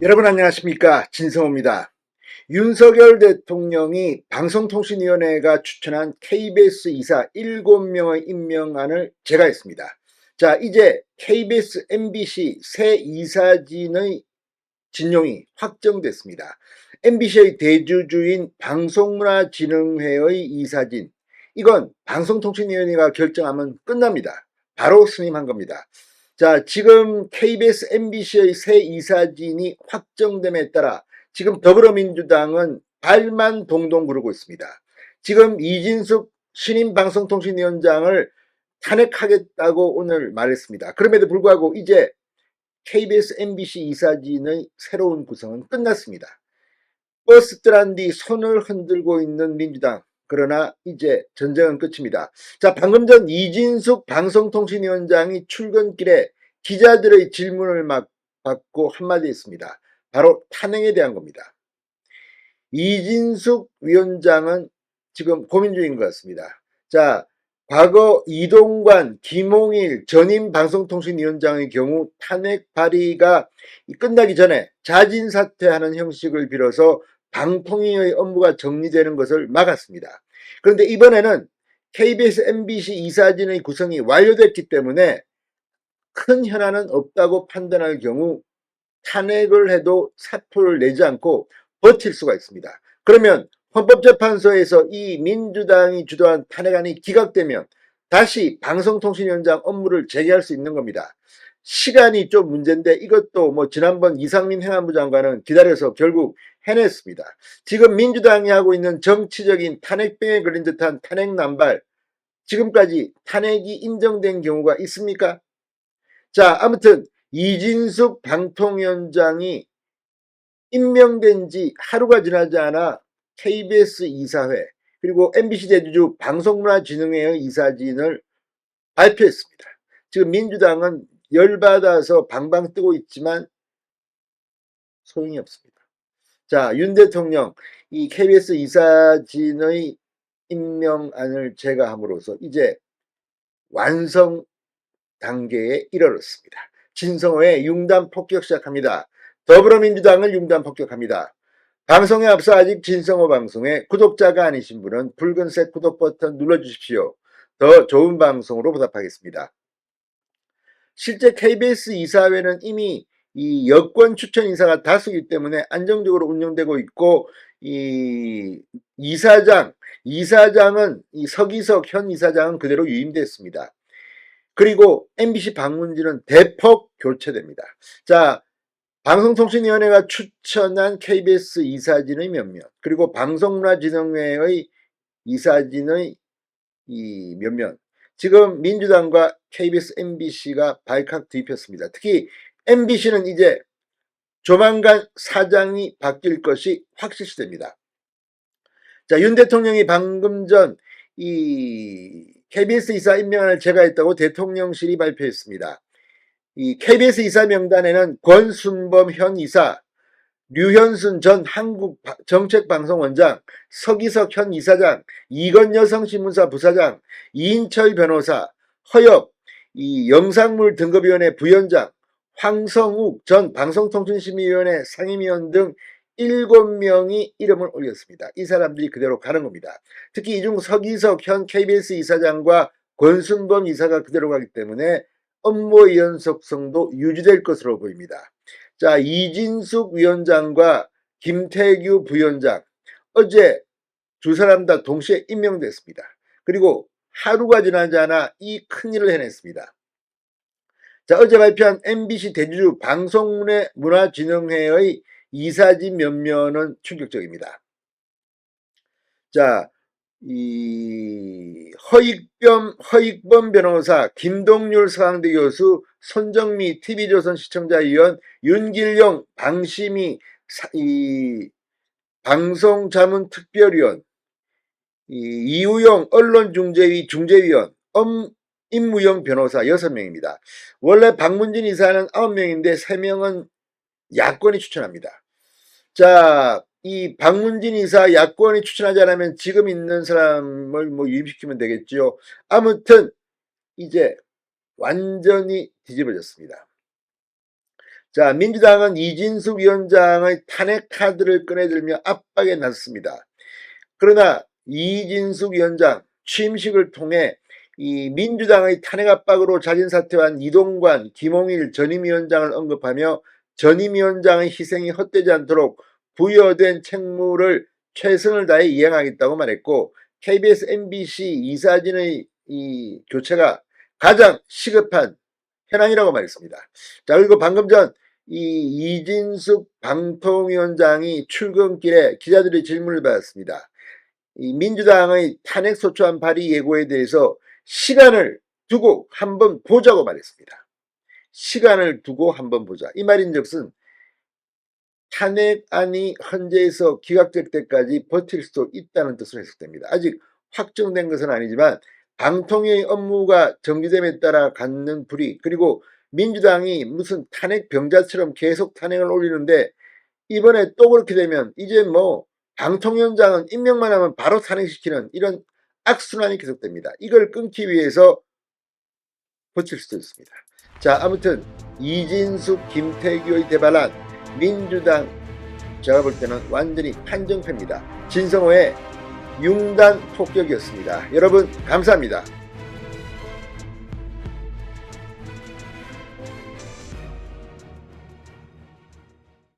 여러분 안녕하십니까, 진성호입니다. 윤석열 대통령이 방송통신위원회가 추천한 KBS 이사 7명의 임명안을 제가 했습니다. 자, 이제 KBS, MBC 새 이사진의 진용이 확정됐습니다. MBC의 대주주인 방송문화진흥회의 이사진, 이건 방송통신위원회가 결정하면 끝납니다. 바로 승인한 겁니다. 자, 지금 KBS, MBC의 새 이사진이 확정됨에 따라 지금 더불어민주당은 발만 동동 구르고 있습니다. 지금 이진숙 신임 방송통신위원장을 탄핵하겠다고 오늘 말했습니다. 그럼에도 불구하고 이제 KBS, MBC 이사진의 새로운 구성은 끝났습니다. 버스트란 뒤 손을 흔들고 있는 민주당. 그러나 이제 전쟁은 끝입니다. 자, 방금 전 이진숙 방송통신위원장이 출근길에 기자들의 질문을 받고 한마디 했습니다. 바로 탄핵에 대한 겁니다. 이진숙 위원장은 지금 고민 중인 것 같습니다. 자, 과거 이동관, 김홍일 전임 방송통신위원장의 경우 탄핵 발의가 끝나기 전에 자진 사퇴하는 형식을 빌어서 방통위의 업무가 정리되는 것을 막았습니다. 그런데 이번에는 KBS, MBC 이사진의 구성이 완료됐기 때문에 큰 현안은 없다고 판단할 경우 탄핵을 해도 사표를 내지 않고 버틸 수가 있습니다. 그러면 헌법재판소에서 이 민주당이 주도한 탄핵안이 기각되면 다시 방송통신위원장 업무를 재개할 수 있는 겁니다. 시간이 좀 문제인데 이것도 뭐 지난번 이상민 행안부 장관은 기다려서 결국 해냈습니다. 지금 민주당이 하고 있는 정치적인 탄핵병에 걸린 듯한 탄핵 남발, 지금까지 탄핵이 인정된 경우가 있습니까? 자, 아무튼 이진숙 방통위원장이 임명된 지 하루가 지나지 않아 KBS 이사회 그리고 MBC 대주주 방송문화진흥회의 이사진을 발표했습니다. 지금 민주당은 열받아서 방방 뜨고 있지만 소용이 없습니다. 자, 윤 대통령 이 KBS 이사진의 임명안을 제가 함으로써 이제 완성 단계에 이르렀습니다. 진성호의 융단 폭격 시작합니다. 더불어민주당을 융단 폭격합니다. 방송에 앞서 아직 진성호 방송에 구독자가 아니신 분은 붉은색 구독 버튼 눌러주십시오. 더 좋은 방송으로 보답하겠습니다. 실제 KBS 이사회는 이미 이 여권 추천 인사가 다수이기 때문에 안정적으로 운영되고 있고, 이 이사장은 이 서기석 현 이사장은 그대로 유임됐습니다. 그리고 MBC 방문진은 대폭 교체됩니다. 자, 방송통신위원회가 추천한 KBS 이사진의 몇몇, 그리고 방송문화진흥회의 이사진의 이 몇몇, 지금 민주당과 KBS, MBC가 발칵 뒤집혔습니다. 특히 MBC는 이제 조만간 사장이 바뀔 것이 확실시됩니다. 자, 윤 대통령이 방금 전 이 KBS 이사 임명안을 제가 했다고 대통령실이 발표했습니다. 이 KBS 이사 명단에는 권순범 현 이사, 류현순 전 한국정책방송원장, 서기석 현 이사장, 이건여성신문사 부사장, 이인철 변호사, 허엽 이 영상물 등급위원회 부위원장, 황성욱 전 방송통신심의위원회 상임위원 등 7명이 이름을 올렸습니다. 이 사람들이 그대로 가는 겁니다. 특히 이중 서기석 현 KBS 이사장과 권순범 이사가 그대로 가기 때문에 업무의 연속성도 유지될 것으로 보입니다. 자, 이진숙 위원장과 김태규 부위원장, 어제 두 사람 다 동시에 임명됐습니다. 그리고 하루가 지나지 않아 이 큰일을 해냈습니다. 자, 어제 발표한 MBC 대주주 방송문화진흥회의 이사진 면면은 충격적입니다. 자, 이 허익범 변호사, 김동률 서강대 교수, 손정미 TV조선 시청자위원, 윤길용 방심이 이 방송자문특별위원, 이우용 언론중재위원, 임무영 변호사 6명입니다. 원래 방문진 이사는 9명인데 3명은 야권이 추천합니다. 자, 이 방문진 이사 야권이 추천하지 않으면 지금 있는 사람을 뭐 유임시키면 되겠죠. 아무튼 이제 완전히 뒤집어졌습니다. 자, 민주당은 이진숙 위원장의 탄핵 카드를 꺼내들며 압박에 나섰습니다. 그러나 이진숙 위원장 취임식을 통해 이 민주당의 탄핵 압박으로 자진 사퇴한 이동관, 김홍일 전임위원장을 언급하며 전임위원장의 희생이 헛되지 않도록 부여된 책무를 최선을 다해 이행하겠다고 말했고, KBS, MBC 이사진의 이 교체가 가장 시급한 현안이라고 말했습니다. 자, 그리고 방금 전 이진숙 방통위원장이 출근길에 기자들의 질문을 받았습니다. 이 민주당의 탄핵 소추안 발의 예고에 대해서 시간을 두고 한번 보자고 말했습니다. 시간을 두고 한번 보자. 이 말인즉슨 탄핵안이 헌재에서 기각될 때까지 버틸 수도 있다는 뜻으로 해석됩니다. 아직 확정된 것은 아니지만 방통위의 업무가 정지됨에 따라 갖는 불이익, 그리고 민주당이 무슨 탄핵 병자처럼 계속 탄핵을 올리는데 이번에 또 그렇게 되면 이제 뭐 방통위원장은 임명만 하면 바로 탄핵시키는 이런 악순환이 계속됩니다. 이걸 끊기 위해서 버틸 수도 있습니다. 자, 아무튼 이진숙, 김태규의 대반란, 민주당 제가 볼 때는 완전히 판정패입니다. 진성호의 융단 폭격이었습니다. 여러분 감사합니다.